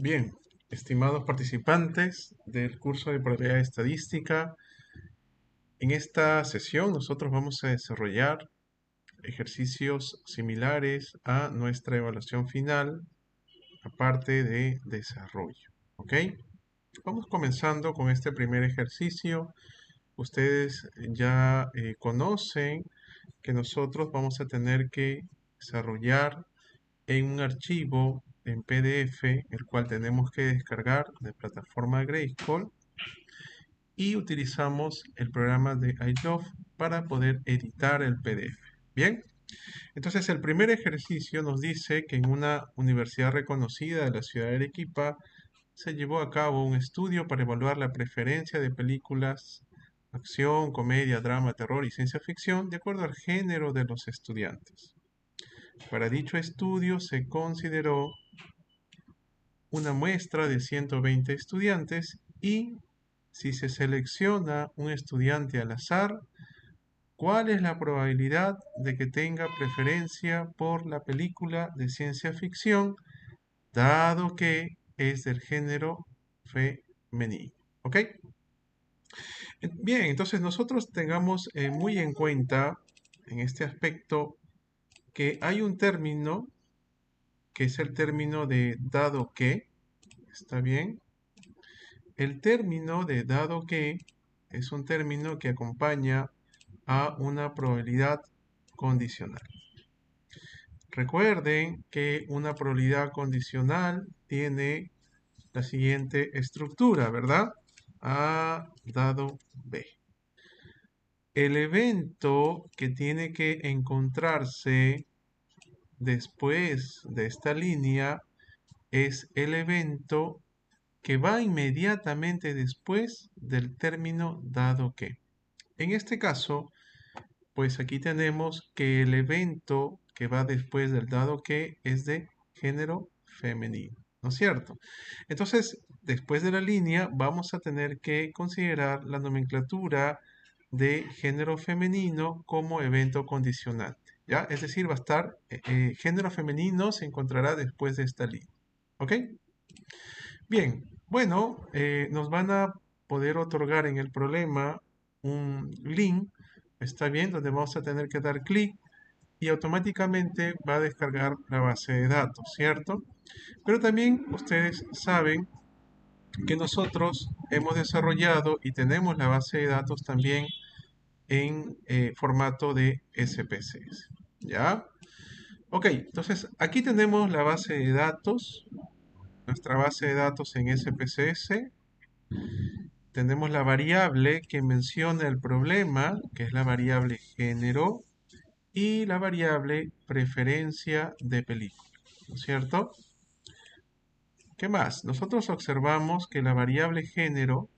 Bien, estimados participantes del curso de probabilidad estadística, en esta sesión nosotros vamos a desarrollar ejercicios similares a nuestra evaluación final, aparte de desarrollo. ¿Ok? Vamos comenzando con este primer ejercicio. Ustedes ya conocen que nosotros vamos a tener que desarrollar en un archivo en PDF, el cual tenemos que descargar de plataforma Grayscale y utilizamos el programa de iLove para poder editar el PDF. Bien, entonces el primer ejercicio nos dice que en una universidad reconocida de la ciudad de Arequipa se llevó a cabo un estudio para evaluar la preferencia de películas, acción, comedia, drama, terror y ciencia ficción de acuerdo al género de los estudiantes. Para dicho estudio se consideró una muestra de 120 estudiantes y si se selecciona un estudiante al azar, ¿cuál es la probabilidad de que tenga preferencia por la película de ciencia ficción, dado que es del género femenino? ¿Ok? Bien, entonces nosotros tengamos muy en cuenta en este aspecto que hay un término que es el término de dado que, ¿está bien? El término de dado que es un término que acompaña a una probabilidad condicional. Recuerden que una probabilidad condicional tiene la siguiente estructura, ¿verdad? A dado B. El evento que tiene que encontrarse después de esta línea es el evento que va inmediatamente después del término dado que. En este caso, pues aquí tenemos que el evento que va después del dado que es de género femenino, ¿no es cierto? Entonces, después de la línea, vamos a tener que considerar la nomenclatura de género femenino como evento condicionante, ¿ya? Es decir, va a estar, género femenino se encontrará después de esta línea, ¿ok? Bien, bueno, nos van a poder otorgar en el problema un link, está bien, donde vamos a tener que dar clic y automáticamente va a descargar la base de datos, ¿cierto? Pero también ustedes saben que nosotros hemos desarrollado y tenemos la base de datos también en formato de SPSS, ¿ya? Ok, entonces aquí tenemos la base de datos, nuestra base de datos en SPSS. Tenemos la variable que menciona el problema, que es la variable género, y la variable preferencia de película, ¿no es cierto? ¿Qué más? Nosotros observamos que la variable género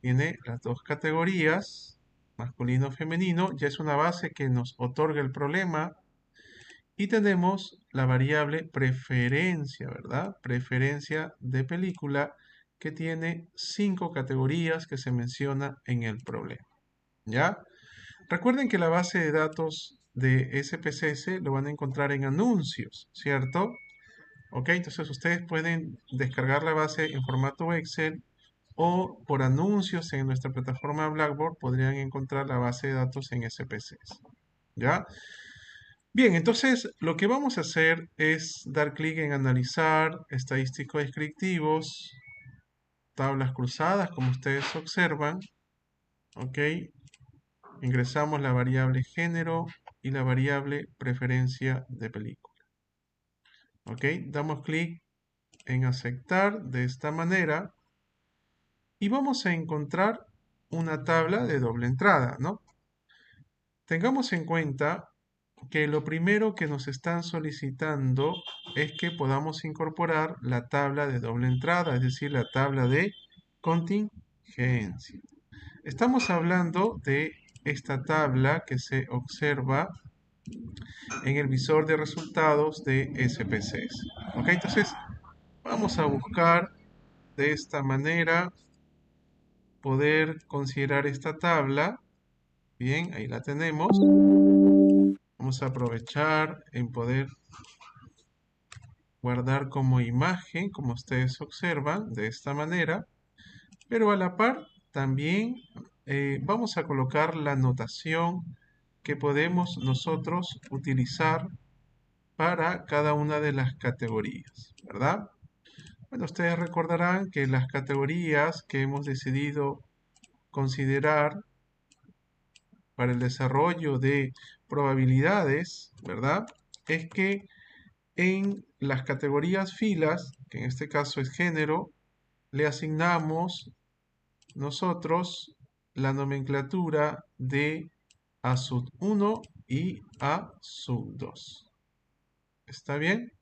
tiene las dos categorías, masculino y femenino, ya es una base que nos otorga el problema, y tenemos la variable preferencia, ¿verdad? Preferencia de película, que tiene 5 categorías que se menciona en el problema. ¿Ya? Recuerden que la base de datos de SPSS lo van a encontrar en anuncios, ¿cierto? Ok, entonces ustedes pueden descargar la base en formato Excel o por anuncios en nuestra plataforma Blackboard podrían encontrar la base de datos en SPSS. ¿Ya? Bien, entonces lo que vamos a hacer es dar clic en analizar estadísticos descriptivos, tablas cruzadas, como ustedes observan. Ok, ingresamos la variable género y la variable preferencia de película. Ok, damos clic en aceptar de esta manera y vamos a encontrar una tabla de doble entrada, ¿no? Tengamos en cuenta que lo primero que nos están solicitando es que podamos incorporar la tabla de doble entrada, es decir, la tabla de contingencia. Estamos hablando de esta tabla que se observa en el visor de resultados de SPSS. Ok, entonces vamos a buscar de esta manera poder considerar esta tabla. Bien, ahí la tenemos. Vamos a aprovechar en poder guardar como imagen, como ustedes observan, de esta manera, pero a la par también vamos a colocar la notación que podemos nosotros utilizar para cada una de las categorías, ¿verdad? Bueno, ustedes recordarán que las categorías que hemos decidido considerar para el desarrollo de probabilidades, ¿verdad? Es que en las categorías filas, que en este caso es género, le asignamos nosotros la nomenclatura de A sub 1 y A sub 2. ¿Está bien?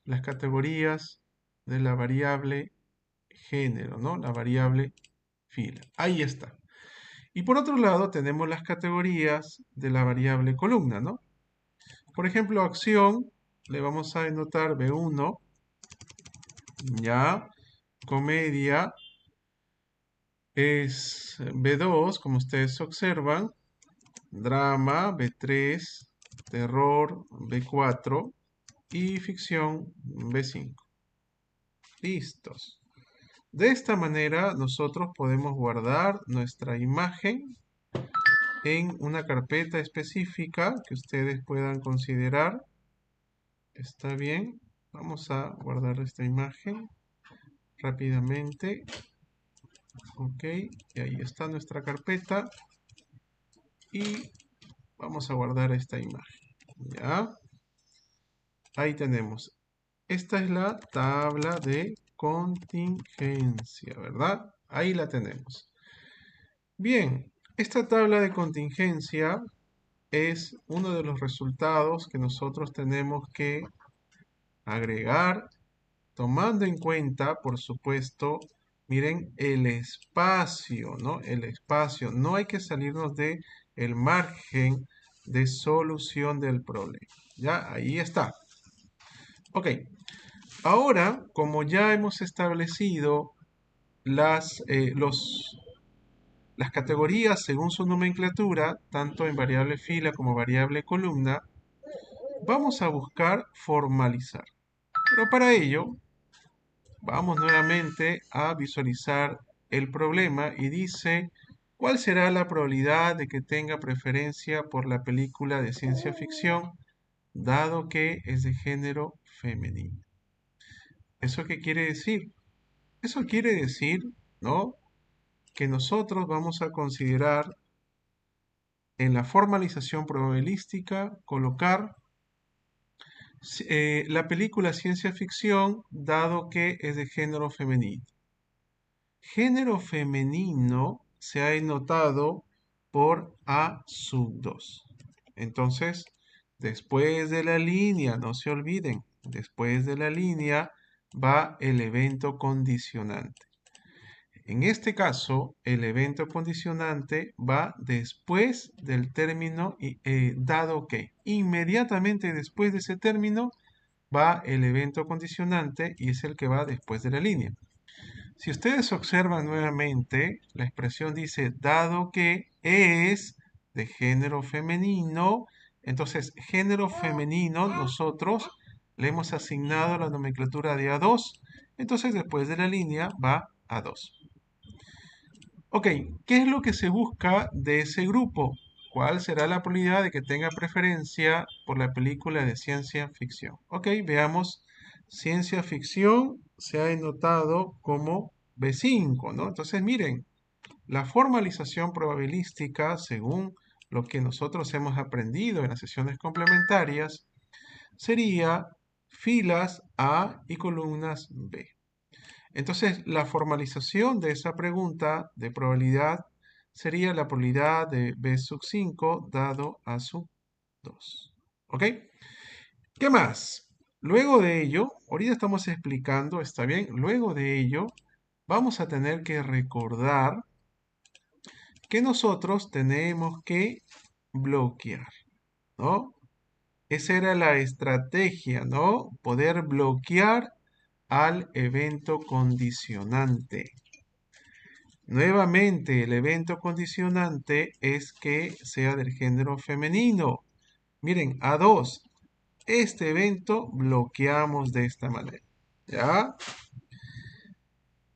Las categorías de la variable género, ¿no? La variable fila. Ahí está. Y por otro lado tenemos las categorías de la variable columna, ¿no? Por ejemplo, acción, le vamos a denotar B1, ya, comedia es B2, como ustedes observan, drama B3, terror B4 y ficción B5. Listos. De esta manera nosotros podemos guardar nuestra imagen en una carpeta específica que ustedes puedan considerar. Está bien. Vamos a guardar esta imagen rápidamente. Ok, y ahí está nuestra carpeta. Y vamos a guardar esta imagen. Ya, ahí tenemos. Esta es la tabla de contingencia, ¿verdad? Ahí la tenemos. Bien, esta tabla de contingencia es uno de los resultados que nosotros tenemos que agregar, tomando en cuenta, por supuesto, miren el espacio, ¿no? El espacio. No hay que salirnos de el margen de solución del problema. Ya, ahí está. Ok, ahora, como ya hemos establecido las categorías según su nomenclatura, tanto en variable fila como variable columna, vamos a buscar formalizar. Pero para ello, vamos nuevamente a visualizar el problema y dice, ¿cuál será la probabilidad de que tenga preferencia por la película de ciencia ficción, dado que es de género femenino? ¿Eso qué quiere decir? Eso quiere decir, ¿no? Que nosotros vamos a considerar en la formalización probabilística colocar la película ciencia ficción, dado que es de género femenino. Género femenino se ha notado por A sub 2. Entonces, después de la línea, no se olviden, después de la línea va el evento condicionante. En este caso, el evento condicionante va después del término dado que. Inmediatamente después de ese término va el evento condicionante y es el que va después de la línea. Si ustedes observan nuevamente, la expresión dice dado que es de género femenino, entonces género femenino nosotros le hemos asignado la nomenclatura de A2, entonces después de la línea va A2. Ok, ¿qué es lo que se busca de ese grupo? ¿Cuál será la probabilidad de que tenga preferencia por la película de ciencia ficción? Ok, veamos. Ciencia ficción se ha notado como B5, ¿no? Entonces, miren, la formalización probabilística, según lo que nosotros hemos aprendido en las sesiones complementarias, sería filas A y columnas B. Entonces, la formalización de esa pregunta de probabilidad sería la probabilidad de B sub 5 dado A sub 2. ¿Ok? ¿Qué más? Luego de ello, ahorita estamos explicando, ¿está bien? Luego de ello, vamos a tener que recordar que nosotros tenemos que bloquear, ¿no? Esa era la estrategia, ¿no? Poder bloquear al evento condicionante. Nuevamente, el evento condicionante es que sea del género femenino. Miren, A2. este evento bloqueamos de esta manera. ¿Ya?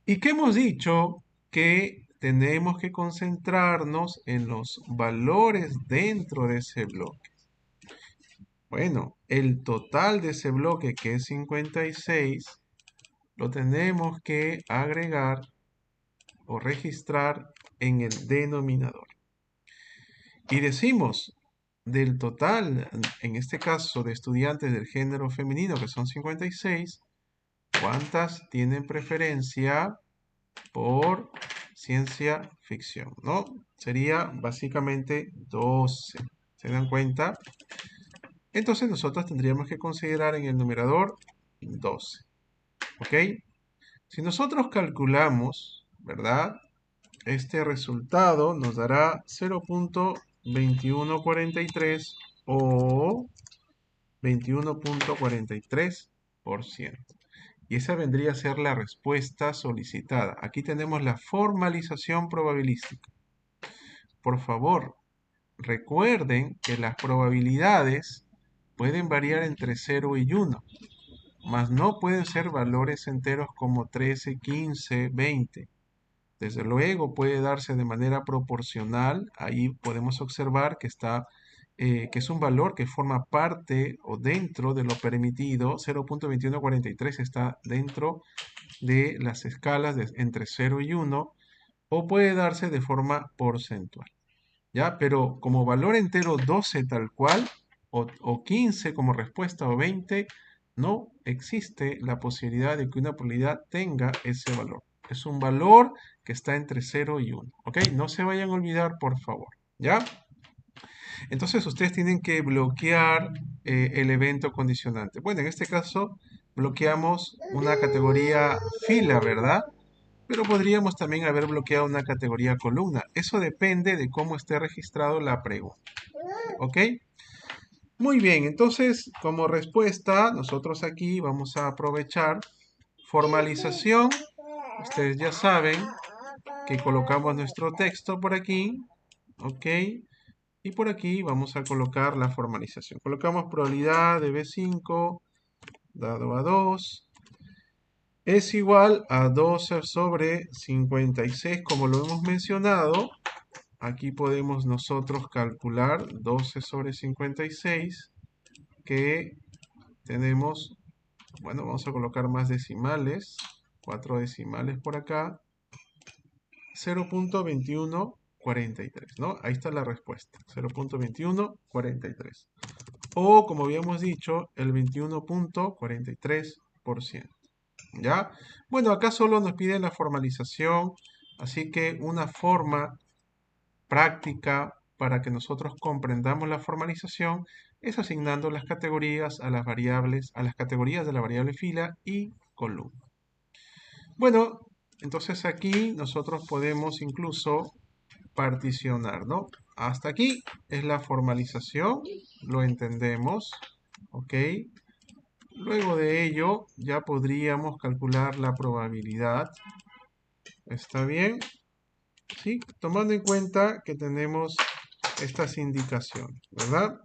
¿Y qué hemos dicho? Que tenemos que concentrarnos en los valores dentro de ese bloque. Bueno, el total de ese bloque, que es 56, lo tenemos que agregar o registrar en el denominador. Y decimos, del total, en este caso de estudiantes del género femenino, que son 56, ¿cuántas tienen preferencia por ciencia ficción? ¿No? Sería básicamente 12. ¿Se dan cuenta? Entonces nosotros tendríamos que considerar en el numerador 12. ¿Ok? Si nosotros calculamos, ¿verdad? Este resultado nos dará 0.2143 o 21.43%. Y esa vendría a ser la respuesta solicitada. Aquí tenemos la formalización probabilística. Por favor, recuerden que las probabilidades pueden variar entre 0 y 1, mas no pueden ser valores enteros como 13, 15, 20. Desde luego puede darse de manera proporcional. Ahí podemos observar que que es un valor que forma parte o dentro de lo permitido. 0.2143 está dentro de las escalas entre 0 y 1, o puede darse de forma porcentual. ¿Ya? Pero como valor entero 12 tal cual, o 15 como respuesta, o 20, no existe la posibilidad de que una probabilidad tenga ese valor. Es un valor que está entre 0 y 1. ¿Ok? No se vayan a olvidar, por favor. ¿Ya? Entonces ustedes tienen que bloquear el evento condicionante. Bueno, en este caso bloqueamos una categoría fila, ¿verdad? Pero podríamos también haber bloqueado una categoría columna. Eso depende de cómo esté registrado la pregunta. ¿Ok? Muy bien, entonces como respuesta nosotros aquí vamos a aprovechar formalización. Ustedes ya saben que colocamos nuestro texto por aquí. ¿Ok? Y por aquí vamos a colocar la formalización. Colocamos probabilidad de B5 dado a 2 es igual a 12 sobre 56, como lo hemos mencionado. Aquí podemos nosotros calcular 12 sobre 56, que tenemos, bueno, vamos a colocar más decimales, 4 decimales por acá, 0.2143, ¿no? Ahí está la respuesta, 0.2143. O, como habíamos dicho, el 21.43%. ¿Ya? Bueno, acá solo nos piden la formalización, así que una forma práctica para que nosotros comprendamos la formalización es asignando las categorías a las variables, a las categorías de la variable fila y columna. Bueno, entonces aquí nosotros podemos incluso particionar, ¿no? Hasta aquí es la formalización, lo entendemos, ¿ok? Luego de ello ya podríamos calcular la probabilidad. ¿Está bien? Sí, tomando en cuenta que tenemos estas indicaciones, ¿verdad?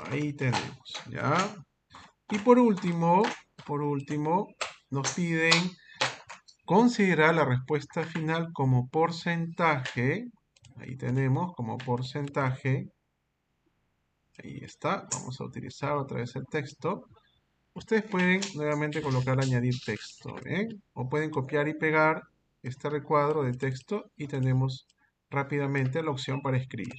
Ahí tenemos, ¿ya? Y por último, nos piden considerar la respuesta final como porcentaje. Ahí tenemos como porcentaje. Ahí está. Vamos a utilizar otra vez el texto. Ustedes pueden nuevamente colocar añadir texto, ¿bien? O pueden copiar y pegar este recuadro de texto y tenemos rápidamente la opción para escribir.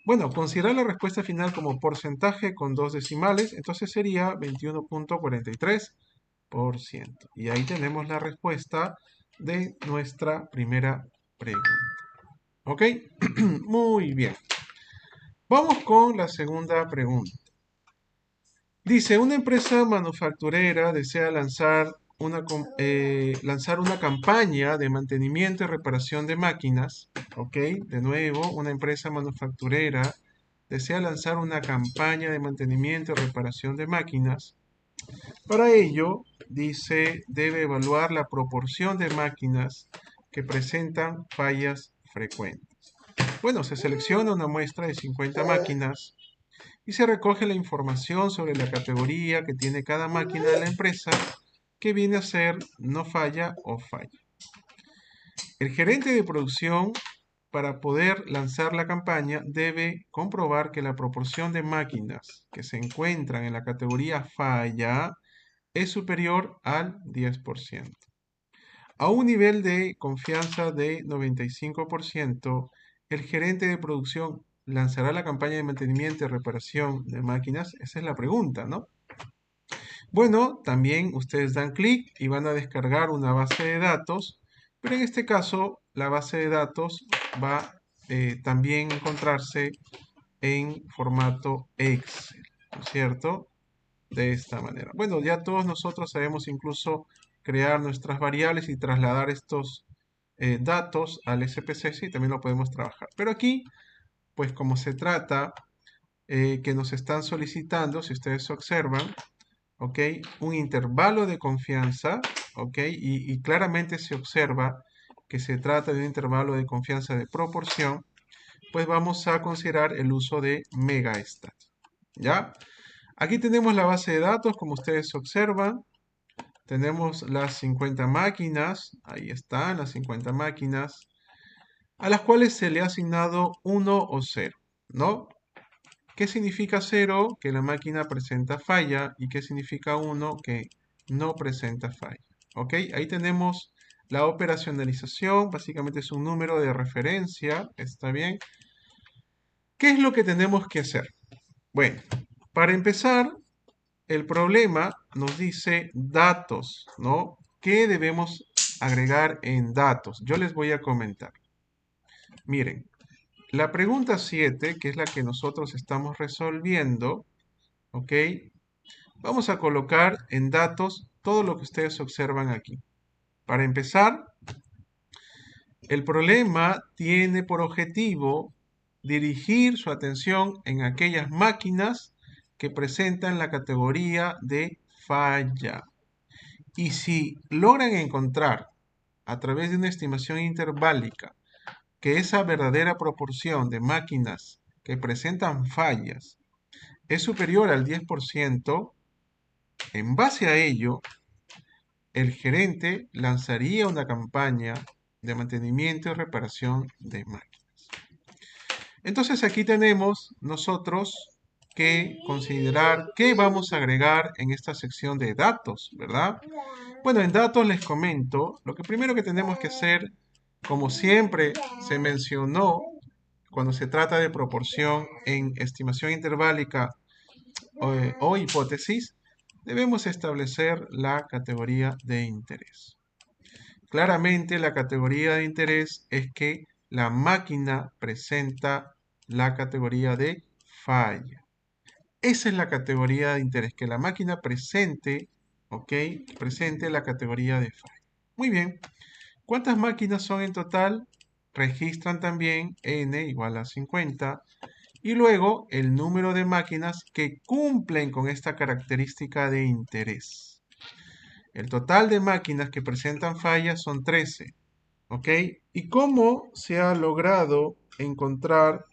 Bueno, considerar la respuesta final como porcentaje con dos decimales, entonces sería 21.43%. Y ahí tenemos la respuesta de nuestra primera pregunta. ¿Ok? Muy bien. Vamos con la segunda pregunta. Dice, una empresa manufacturera desea lanzar una campaña de mantenimiento y reparación de máquinas. ¿Ok? De nuevo, una empresa manufacturera desea lanzar una campaña de mantenimiento y reparación de máquinas. Para ello, dice, debe evaluar la proporción de máquinas que presentan fallas frecuentes. Bueno, se selecciona una muestra de 50 máquinas y se recoge la información sobre la categoría que tiene cada máquina de la empresa, que viene a ser no falla o falla. El gerente de producción, para poder lanzar la campaña, debe comprobar que la proporción de máquinas que se encuentran en la categoría falla es superior al 10%. A un nivel de confianza de 95%, el gerente de producción lanzará la campaña de mantenimiento y reparación de máquinas. Esa es la pregunta, ¿no? Bueno, también ustedes dan clic y van a descargar una base de datos, pero en este caso la base de datos va también a encontrarse en formato Excel, ¿no es cierto? De esta manera. Bueno, ya todos nosotros sabemos incluso crear nuestras variables y trasladar estos datos al SPSS y también lo podemos trabajar. Pero aquí, pues como se trata que nos están solicitando, si ustedes observan, ¿ok? Un intervalo de confianza, ¿ok? Y claramente se observa que se trata de un intervalo de confianza de proporción, pues vamos a considerar el uso de megastat, ¿ya? Aquí tenemos la base de datos, como ustedes observan. Tenemos las 50 máquinas, ahí están las 50 máquinas, a las cuales se le ha asignado 1 o 0, ¿no? ¿Qué significa 0? Que la máquina presenta falla. ¿Y qué significa 1? Que no presenta falla. ¿Ok? Ahí tenemos la operacionalización. Básicamente es un número de referencia. ¿Está bien? ¿Qué es lo que tenemos que hacer? Bueno, para empezar, el problema nos dice datos, ¿no? ¿Qué debemos agregar en datos? Yo les voy a comentar. Miren, la pregunta 7, que es la que nosotros estamos resolviendo, ¿ok? Vamos a colocar en datos todo lo que ustedes observan aquí. Para empezar, el problema tiene por objetivo dirigir su atención en aquellas máquinas que presentan la categoría de falla. Y si logran encontrar a través de una estimación interválica que esa verdadera proporción de máquinas que presentan fallas es superior al 10%, en base a ello, el gerente lanzaría una campaña de mantenimiento y reparación de máquinas. Entonces aquí tenemos nosotros que considerar qué vamos a agregar en esta sección de datos, ¿verdad? Bueno, en datos les comento, lo que primero que tenemos que hacer, como siempre se mencionó cuando se trata de proporción en estimación interválica o hipótesis, debemos establecer la categoría de interés. Claramente la categoría de interés es que la máquina presenta la categoría de falla. Esa es la categoría de interés, que la máquina presente, ¿ok? Presente la categoría de falla. Muy bien. ¿Cuántas máquinas son en total? Registran también n igual a 50 y luego el número de máquinas que cumplen con esta característica de interés. El total de máquinas que presentan fallas son 13. ¿Ok? ¿Y cómo se ha logrado encontrar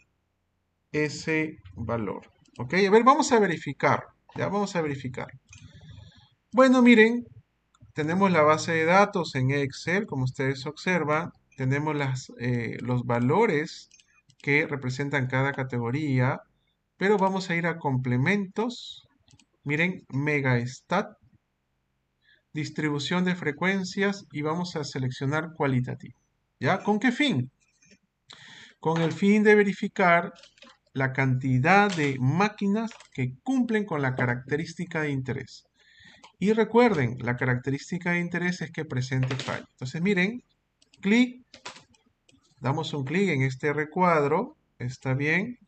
ese valor? ¿Ok? A ver, vamos a verificar. Ya vamos a verificar. Bueno, miren, tenemos la base de datos en Excel, como ustedes observan. Tenemos los valores que representan cada categoría. Pero vamos a ir a complementos. Miren, megastat, distribución de frecuencias y vamos a seleccionar cualitativo. ¿Ya? ¿Con qué fin? Con el fin de verificar la cantidad de máquinas que cumplen con la característica de interés. Y recuerden, la característica de interés es que presente falla. Entonces miren, clic, damos un clic en este recuadro, está bien.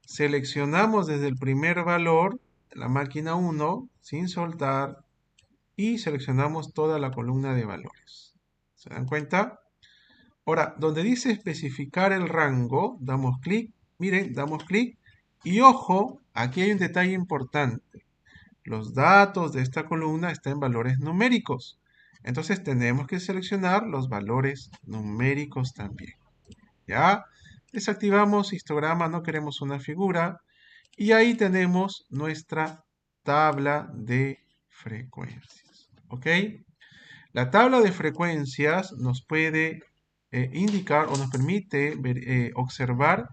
Seleccionamos desde el primer valor la máquina 1 sin soltar y seleccionamos toda la columna de valores. ¿Se dan cuenta? Ahora, donde dice especificar el rango, damos clic, miren, damos clic y ojo, aquí hay un detalle importante. Los datos de esta columna están en valores numéricos. Entonces tenemos que seleccionar los valores numéricos también. ¿Ya? Desactivamos histograma, no queremos una figura. Y ahí tenemos nuestra tabla de frecuencias. ¿Ok? La tabla de frecuencias nos puede indicar o nos permite observar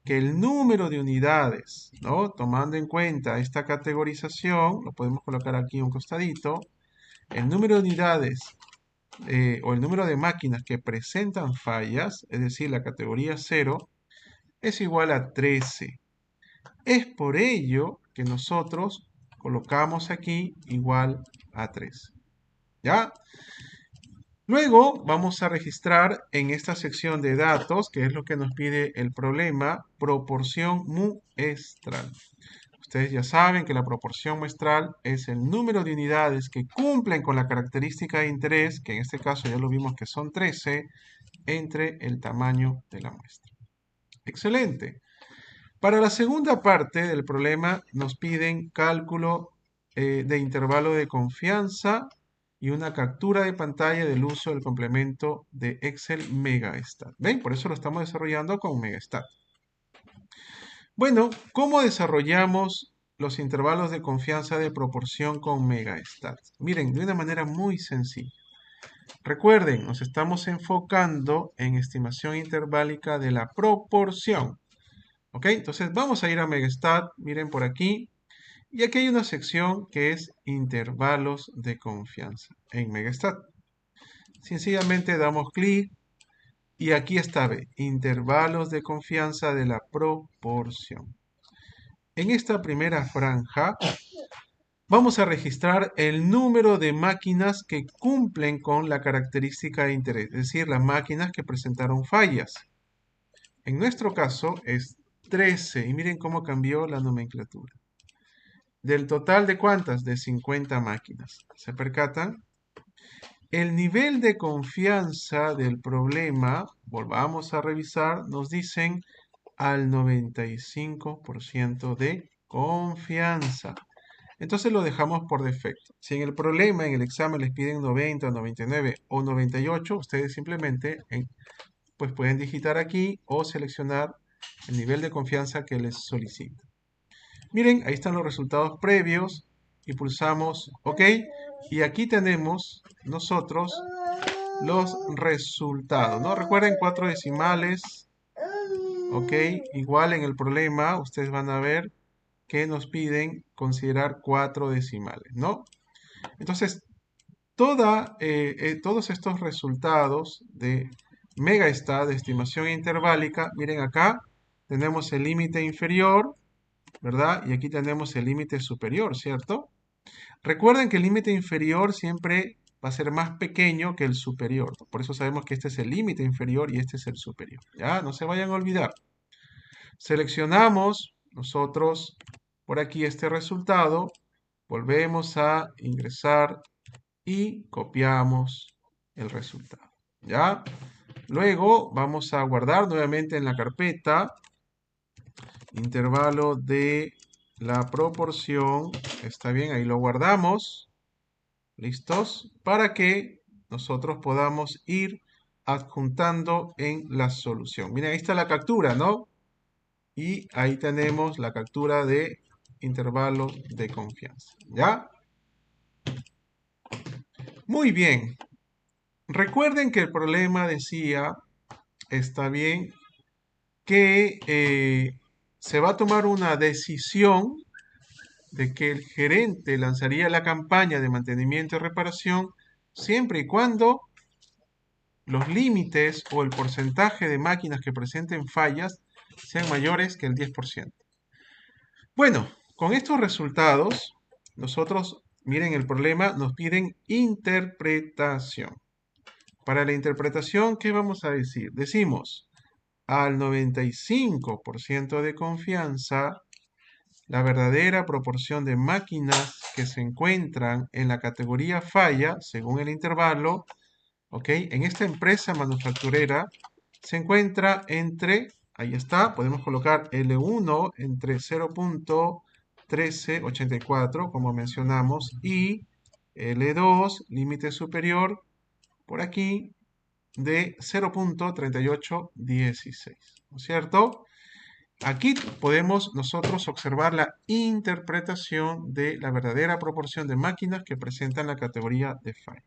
que el número de unidades, ¿no? Tomando en cuenta esta categorización, lo podemos colocar aquí a un costadito, el número de unidades o el número de máquinas que presentan fallas, es decir, la categoría 0, es igual a 13. Es por ello que nosotros colocamos aquí igual a 13. ¿Ya? Luego vamos a registrar en esta sección de datos, que es lo que nos pide el problema, proporción muestral. Ustedes ya saben que la proporción muestral es el número de unidades que cumplen con la característica de interés, que en este caso ya lo vimos que son 13, entre el tamaño de la muestra. Excelente. Para la segunda parte del problema nos piden cálculo de intervalo de confianza y una captura de pantalla del uso del complemento de Excel Megastat. ¿Ven? Por eso lo estamos desarrollando con Megastat. Bueno, ¿cómo desarrollamos los intervalos de confianza de proporción con Megastat? Miren, de una manera muy sencilla. Recuerden, nos estamos enfocando en estimación interválica de la proporción. ¿Ok? Entonces vamos a ir a Megastat, miren por aquí. Y aquí hay una sección que es intervalos de confianza en Megastat. Sencillamente damos clic y aquí está, ve, intervalos de confianza de la proporción. En esta primera franja vamos a registrar el número de máquinas que cumplen con la característica de interés, es decir, las máquinas que presentaron fallas. En nuestro caso es 13 y miren cómo cambió la nomenclatura. Del total de ¿cuántas? De 50 máquinas. ¿Se percatan? El nivel de confianza del problema, volvamos a revisar, nos dicen al 95% de confianza. Entonces lo dejamos por defecto. Si en el problema, en el examen les piden 90, 99 o 98, ustedes simplemente pues pueden digitar aquí o seleccionar el nivel de confianza que les solicita. Miren, ahí están los resultados previos y pulsamos OK. Y aquí tenemos nosotros los resultados, ¿no? Recuerden 4 decimales. OK, igual en el problema ustedes van a ver que nos piden considerar 4 decimales, ¿no? Entonces, todos estos resultados de Megastat, de estimación interválica, miren acá, tenemos el límite inferior, ¿verdad? Y aquí tenemos el límite superior, ¿cierto? Recuerden que el límite inferior siempre va a ser más pequeño que el superior. Por eso sabemos que este es el límite inferior y este es el superior. Ya, no se vayan a olvidar. Seleccionamos nosotros por aquí este resultado, volvemos a ingresar y copiamos el resultado. ¿Ya? Luego vamos a guardar nuevamente en la carpeta intervalo de la proporción. Está bien, ahí lo guardamos. ¿Listos? Para que nosotros podamos ir adjuntando en la solución. Miren, ahí está la captura, ¿no? Y ahí tenemos la captura de intervalo de confianza. ¿Ya? Muy bien. Recuerden que el problema decía, está bien, que se va a tomar una decisión de que el gerente lanzaría la campaña de mantenimiento y reparación siempre y cuando los límites o el porcentaje de máquinas que presenten fallas sean mayores que el 10%. Bueno, con estos resultados, nosotros, miren el problema, nos piden interpretación. Para la interpretación, ¿qué vamos a decir? Decimos, al 95% de confianza, la verdadera proporción de máquinas que se encuentran en la categoría falla, según el intervalo, ¿ok? En esta empresa manufacturera se encuentra entre, ahí está, podemos colocar L1 entre 0.1384, como mencionamos, y L2, límite superior, por aquí, de 0.3816, ¿no es cierto? Aquí podemos nosotros observar la interpretación de la verdadera proporción de máquinas que presentan la categoría de falla.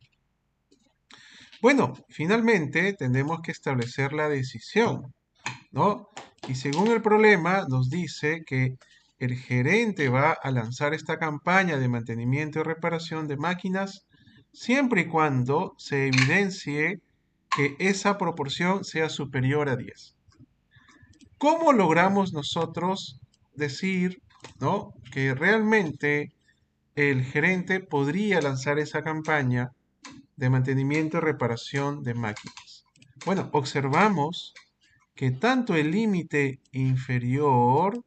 Bueno, finalmente tenemos que establecer la decisión, ¿no? Y según el problema nos dice que el gerente va a lanzar esta campaña de mantenimiento y reparación de máquinas siempre y cuando se evidencie que esa proporción sea superior a 10. ¿Cómo logramos nosotros decir, ¿no?, que realmente el gerente podría lanzar esa campaña de mantenimiento y reparación de máquinas? Bueno, observamos que tanto el límite inferior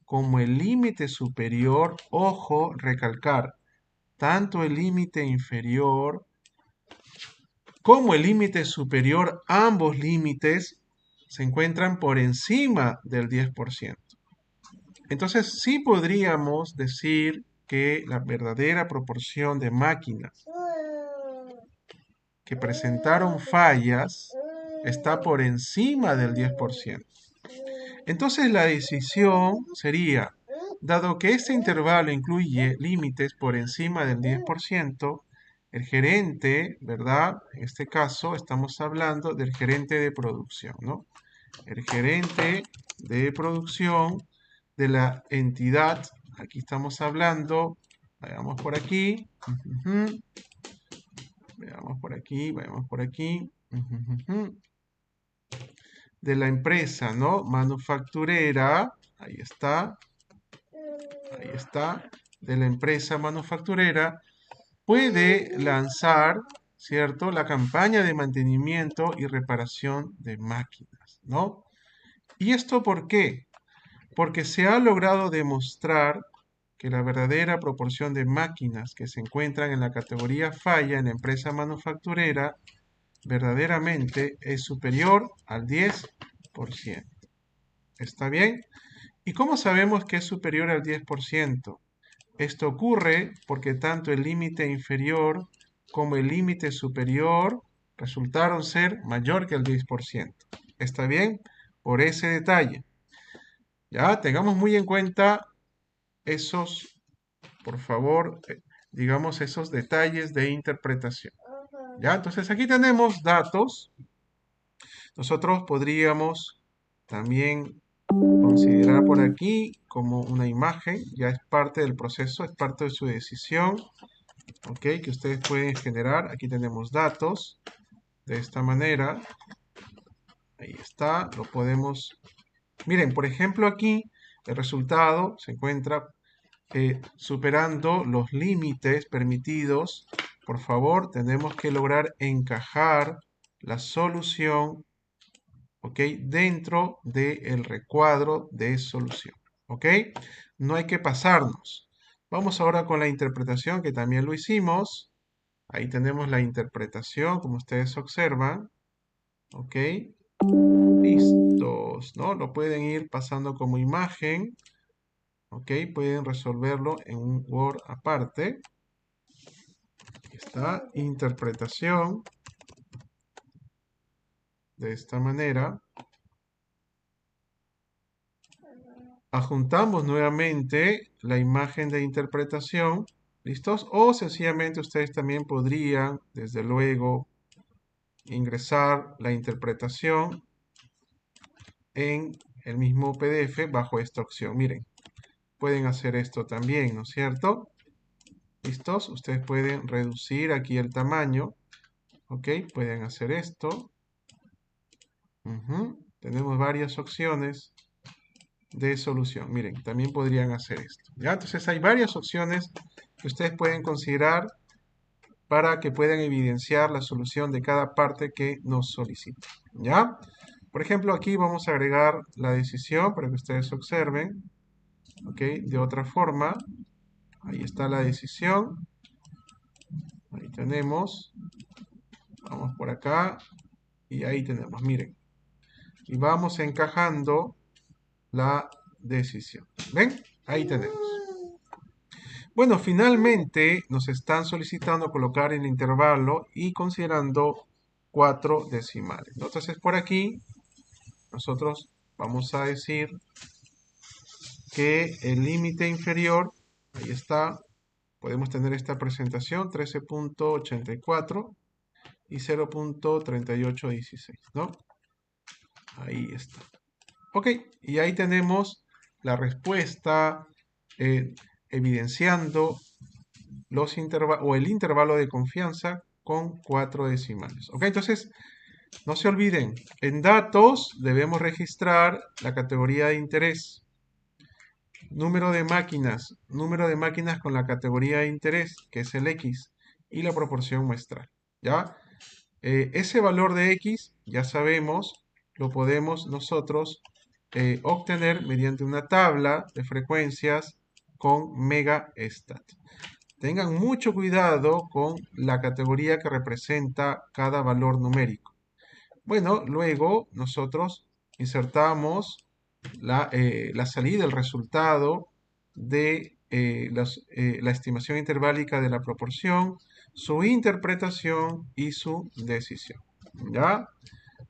como el límite superior, ojo, recalcar, tanto el límite inferior como el límite superior, ambos límites se encuentran por encima del 10%. Entonces, sí podríamos decir que la verdadera proporción de máquinas que presentaron fallas está por encima del 10%. Entonces, la decisión sería, dado que este intervalo incluye límites por encima del 10%, el gerente, ¿verdad? En este caso estamos hablando del gerente de producción, ¿no? El gerente de producción de la entidad, aquí estamos hablando, vayamos por aquí, veamos por aquí, vayamos por aquí, de la empresa, ¿no?, manufacturera, ahí está, de la empresa manufacturera, puede lanzar, ¿cierto?, la campaña de mantenimiento y reparación de máquinas, ¿no? ¿Y esto por qué? Porque se ha logrado demostrar que la verdadera proporción de máquinas que se encuentran en la categoría falla en la empresa manufacturera verdaderamente es superior al 10%. ¿Está bien? ¿Y cómo sabemos que es superior al 10%? Esto ocurre porque tanto el límite inferior como el límite superior resultaron ser mayor que el 10%. ¿Está bien? Por ese detalle. Ya, tengamos muy en cuenta esos, por favor, digamos, esos detalles de interpretación. Ya, entonces aquí tenemos datos. Nosotros podríamos también considerar por aquí como una imagen, ya es parte del proceso, es parte de su decisión, ¿ok?, que ustedes pueden generar. Aquí tenemos datos de esta manera. Ahí está, lo podemos. Miren, por ejemplo, aquí el resultado se encuentra superando los límites permitidos. Por favor, tenemos que lograr encajar la solución, ¿ok?, dentro del recuadro de solución, ¿ok? No hay que pasarnos. Vamos ahora con la interpretación, que también lo hicimos. Ahí tenemos la interpretación, como ustedes observan, ¿ok? Listos, ¿no? Lo pueden ir pasando como imagen, ¿ok? Pueden resolverlo en un Word aparte. Aquí está, interpretación. De esta manera. Adjuntamos nuevamente la imagen de interpretación. ¿Listos? O sencillamente ustedes también podrían, desde luego, ingresar la interpretación en el mismo PDF bajo esta opción. Miren, pueden hacer esto también, ¿no es cierto? ¿Listos? Ustedes pueden reducir aquí el tamaño. ¿Ok? Pueden hacer esto. Tenemos varias opciones de solución. Miren, también podrían hacer esto. ¿Ya? Entonces hay varias opciones que ustedes pueden considerar para que puedan evidenciar la solución de cada parte que nos solicita. ¿Ya? Por ejemplo, aquí vamos a agregar la decisión para que ustedes observen. ¿Ok? De otra forma, ahí está la decisión. Ahí tenemos. Vamos por acá. Y ahí tenemos, miren. Y vamos encajando la decisión. ¿Ven? Ahí tenemos. Bueno, finalmente nos están solicitando colocar el intervalo y considerando 4 decimales, ¿no? Entonces por aquí nosotros vamos a decir que el límite inferior, ahí está, podemos tener esta presentación, 13.84 y 0.3816, ¿no? Ahí está. Ok, y ahí tenemos la respuesta evidenciando los el intervalo de confianza con 4 decimales. Ok, entonces no se olviden, en datos debemos registrar la categoría de interés, número de máquinas con la categoría de interés, que es el X, y la proporción muestral. ¿Ya? Ese valor de X, ya sabemos, lo podemos nosotros obtener mediante una tabla de frecuencias con megastat. Tengan mucho cuidado con la categoría que representa cada valor numérico. Bueno, luego nosotros insertamos la salida, el resultado de la estimación interválica de la proporción, su interpretación y su decisión. ¿Ya?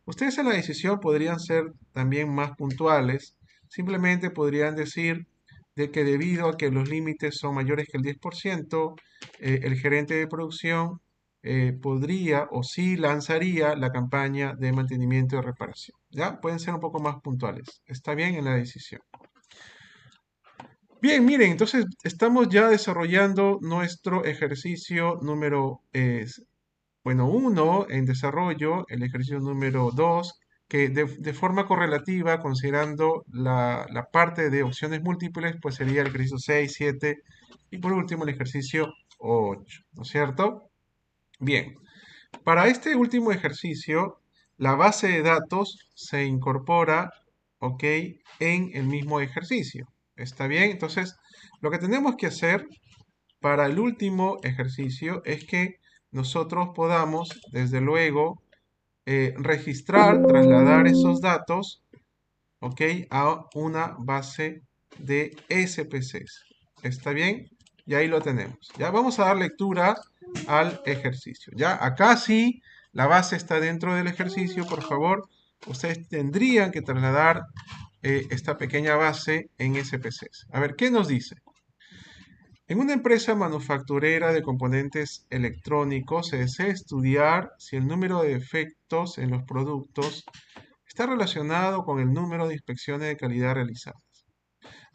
Ustedes en la decisión podrían ser también más puntuales. Simplemente podrían decir de que debido a que los límites son mayores que el 10%, el gerente de producción podría o sí lanzaría la campaña de mantenimiento y reparación. ¿Ya? Pueden ser un poco más puntuales. Está bien en la decisión. Bien, miren, entonces estamos ya desarrollando nuestro ejercicio número 1 en desarrollo, el ejercicio número 2, que de forma correlativa, considerando la parte de opciones múltiples, pues sería el ejercicio 6, 7 y por último el ejercicio 8, ¿no es cierto? Bien, para este último ejercicio, la base de datos se incorpora, ¿ok? En el mismo ejercicio. ¿Está bien? Entonces, lo que tenemos que hacer para el último ejercicio es que nosotros podamos, desde luego, registrar, trasladar esos datos, ¿ok? A una base de SPCs. ¿Está bien? Y ahí lo tenemos. Ya vamos a dar lectura al ejercicio. Ya acá sí, la base está dentro del ejercicio. Por favor, ustedes tendrían que trasladar esta pequeña base en SPCs. A ver, ¿qué nos dice? En una empresa manufacturera de componentes electrónicos se desea estudiar si el número de defectos en los productos está relacionado con el número de inspecciones de calidad realizadas.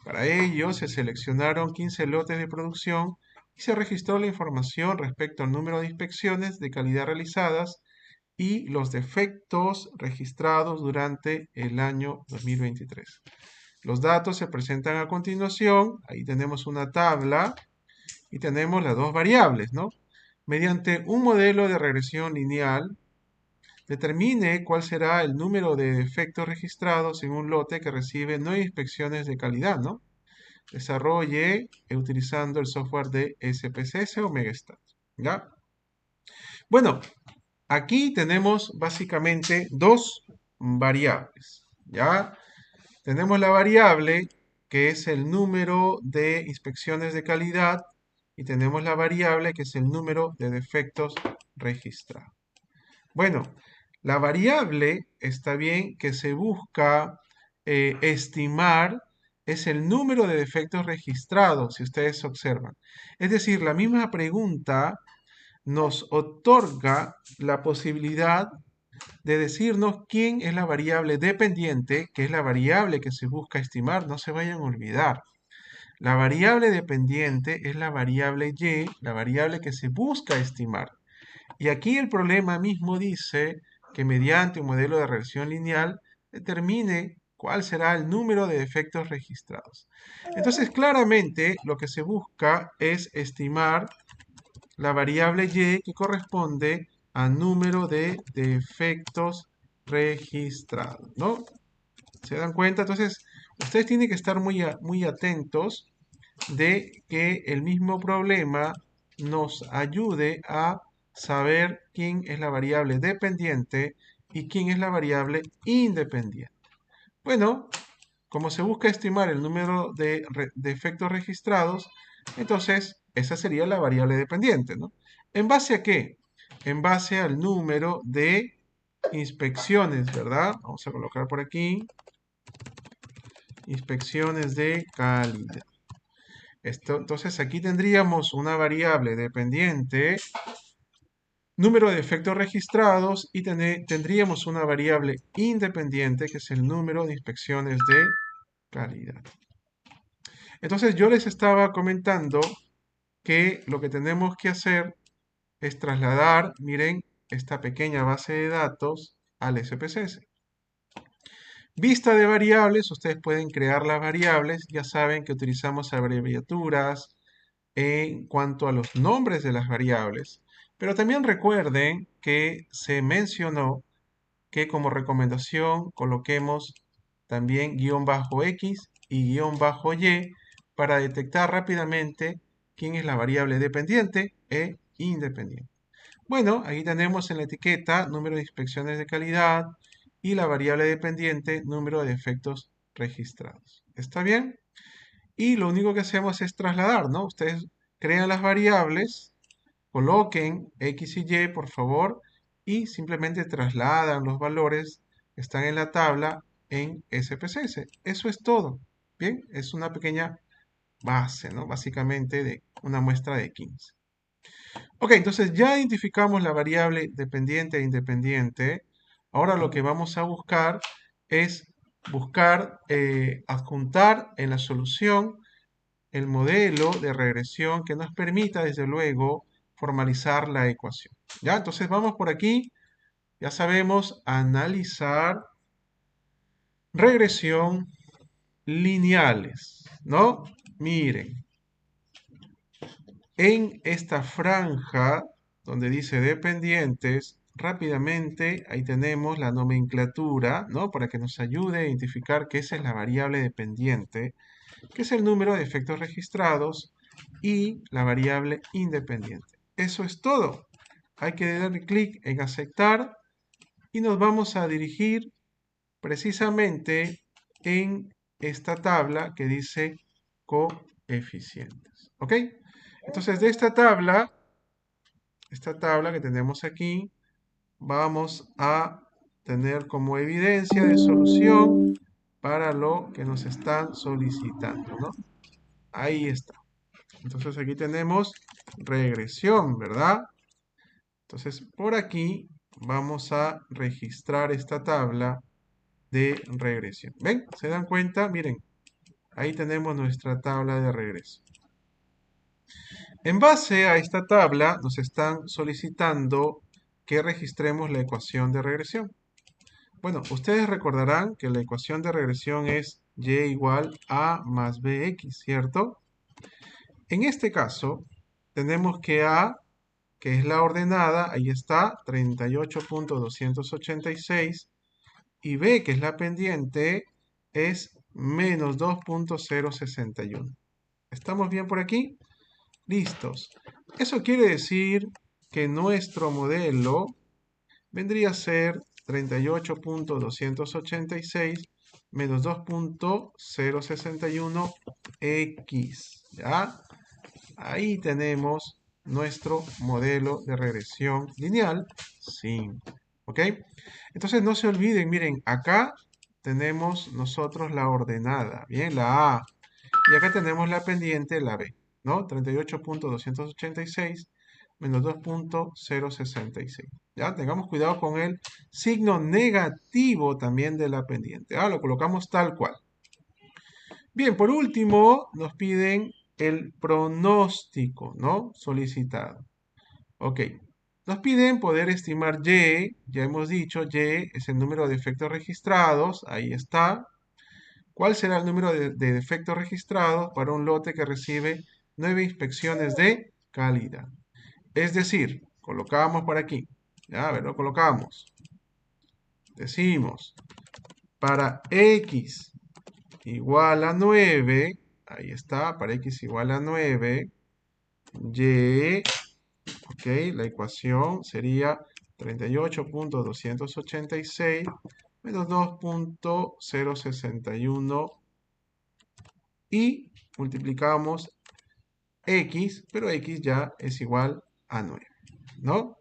Para ello se seleccionaron 15 lotes de producción y se registró la información respecto al número de inspecciones de calidad realizadas y los defectos registrados durante el año 2023. Los datos se presentan a continuación. Ahí tenemos una tabla y tenemos las dos variables, ¿no? Mediante un modelo de regresión lineal, determine cuál será el número de defectos registrados en un lote que recibe 9 inspecciones de calidad, ¿no? Desarrolle utilizando el software de SPSS o Megastat, ¿ya? Bueno, aquí tenemos básicamente dos variables, ¿ya? Tenemos la variable que es el número de inspecciones de calidad y tenemos la variable que es el número de defectos registrados. Bueno, la variable está bien que se busca estimar es el número de defectos registrados, si ustedes observan. Es decir, la misma pregunta nos otorga la posibilidad de decirnos quién es la variable dependiente, que es la variable que se busca estimar. No se vayan a olvidar. La variable dependiente es la variable y, la variable que se busca estimar. Y aquí el problema mismo dice que mediante un modelo de regresión lineal determine cuál será el número de defectos registrados. Entonces, claramente lo que se busca es estimar la variable y que corresponde al número de defectos registrados, ¿no? ¿Se dan cuenta? Entonces, ustedes tienen que estar muy atentos de que el mismo problema nos ayude a saber quién es la variable dependiente y quién es la variable independiente. Bueno, como se busca estimar el número de efectos registrados, entonces esa sería la variable dependiente, ¿no? ¿En base a qué? En base al número de inspecciones, ¿verdad? Vamos a colocar por aquí. inspecciones de calidad. Entonces aquí tendríamos una variable dependiente, número de efectos registrados, y tendríamos una variable independiente que es el número de inspecciones de calidad. Entonces yo les estaba comentando que lo que tenemos que hacer es trasladar, miren, esta pequeña base de datos al SPSS. Vista de variables, ustedes pueden crear las variables, ya saben que utilizamos abreviaturas en cuanto a los nombres de las variables, pero también recuerden que se mencionó que como recomendación coloquemos también -x y -y para detectar rápidamente quién es la variable dependiente e independiente. Bueno, ahí tenemos en la etiqueta número de inspecciones de calidad y la variable dependiente número de efectos registrados. ¿Está bien? Y lo único que hacemos es trasladar, ¿no? Ustedes crean las variables, coloquen X y Y, por favor, y simplemente trasladan los valores que están en la tabla en SPSS. Eso es todo. Bien, es una pequeña base, ¿no? Básicamente de una muestra de 15. Ok, entonces ya identificamos la variable dependiente e independiente. Ahora lo que vamos a buscar es adjuntar en la solución el modelo de regresión que nos permita, desde luego, formalizar la ecuación. ¿Ya? Entonces vamos por aquí. Ya sabemos analizar regresión lineales, ¿no? Miren, en esta franja donde dice dependientes, rápidamente ahí tenemos la nomenclatura, ¿no? Para que nos ayude a identificar que esa es la variable dependiente, que es el número de efectos registrados, y la variable independiente. Eso es todo. Hay que darle clic en aceptar y nos vamos a dirigir precisamente en esta tabla que dice coeficientes. ¿Ok? Entonces de esta tabla que tenemos aquí, vamos a tener como evidencia de solución para lo que nos están solicitando, ¿no? Ahí está. Entonces aquí tenemos regresión, ¿verdad? Entonces por aquí vamos a registrar esta tabla de regresión. ¿Ven? ¿Se dan cuenta? Miren, ahí tenemos nuestra tabla de regreso. En base a esta tabla nos están solicitando que registremos la ecuación de regresión. Bueno, ustedes recordarán que la ecuación de regresión es y igual a más bx, ¿cierto? En este caso, tenemos que a, que es la ordenada, ahí está, 38.286, y b, que es la pendiente, es menos 2.061. ¿Estamos bien por aquí? Listos. Eso quiere decir que nuestro modelo vendría a ser 38.286 menos 2.061x. ¿Ya? Ahí tenemos nuestro modelo de regresión lineal simple. ¿Ok? Entonces no se olviden, miren, acá tenemos nosotros la ordenada, ¿bien? La A. Y acá tenemos la pendiente, la B, ¿no? 38.286 menos 2.066. ¿Ya? Tengamos cuidado con el signo negativo también de la pendiente. Lo colocamos tal cual. Bien, por último, nos piden el pronóstico, ¿no? Solicitado. Ok. Nos piden poder estimar Y, ya hemos dicho, Y es el número de efectos registrados, ahí está. ¿Cuál será el número de defectos registrados para un lote que recibe 9 inspecciones de calidad? Es decir, colocamos por aquí, ya, a ver, lo colocamos. Decimos, para x igual a 9, ahí está, para x igual a 9, y, ok, la ecuación sería 38.286 menos 2.061 y multiplicamos x, pero x ya es igual a 9, ¿no?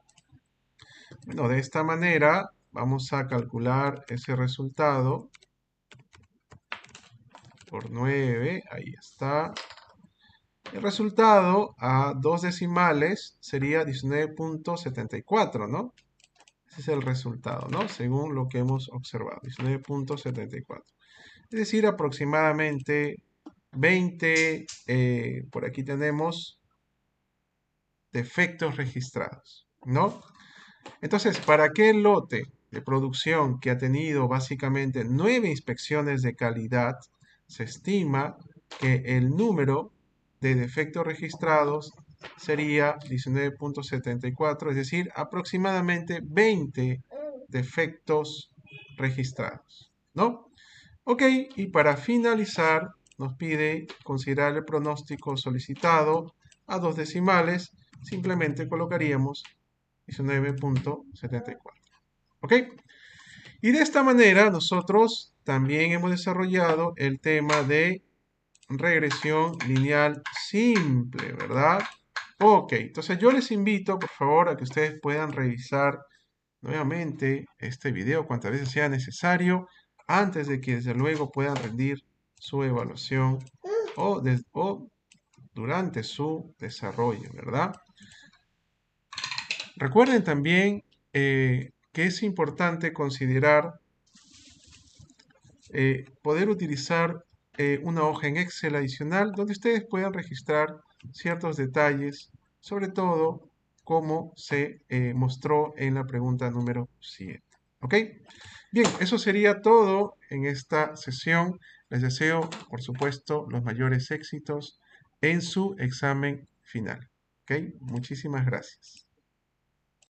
Bueno, de esta manera vamos a calcular ese resultado. por 9, ahí está. El resultado a 2 decimales sería 19.74, ¿no? Ese es el resultado, ¿no? Según lo que hemos observado, 19.74. Es decir, aproximadamente 20, por aquí tenemos defectos registrados, ¿no? Entonces, para aquel lote de producción que ha tenido básicamente 9 inspecciones de calidad, se estima que el número de defectos registrados sería 19.74, es decir, aproximadamente 20 defectos registrados, ¿no? Ok, y para finalizar, nos pide considerar el pronóstico solicitado a 2 decimales, simplemente colocaríamos 19.74. ¿Ok? Y de esta manera nosotros también hemos desarrollado el tema de regresión lineal simple, ¿verdad? Ok, entonces yo les invito por favor a que ustedes puedan revisar nuevamente este video cuantas veces sea necesario antes de que desde luego puedan rendir su evaluación o durante su desarrollo, ¿verdad? Recuerden también que es importante considerar poder utilizar una hoja en Excel adicional donde ustedes puedan registrar ciertos detalles, sobre todo como se mostró en la pregunta número 7. ¿Ok? Bien, eso sería todo en esta sesión. Les deseo, por supuesto, los mayores éxitos en su examen final. ¿Ok? Muchísimas gracias.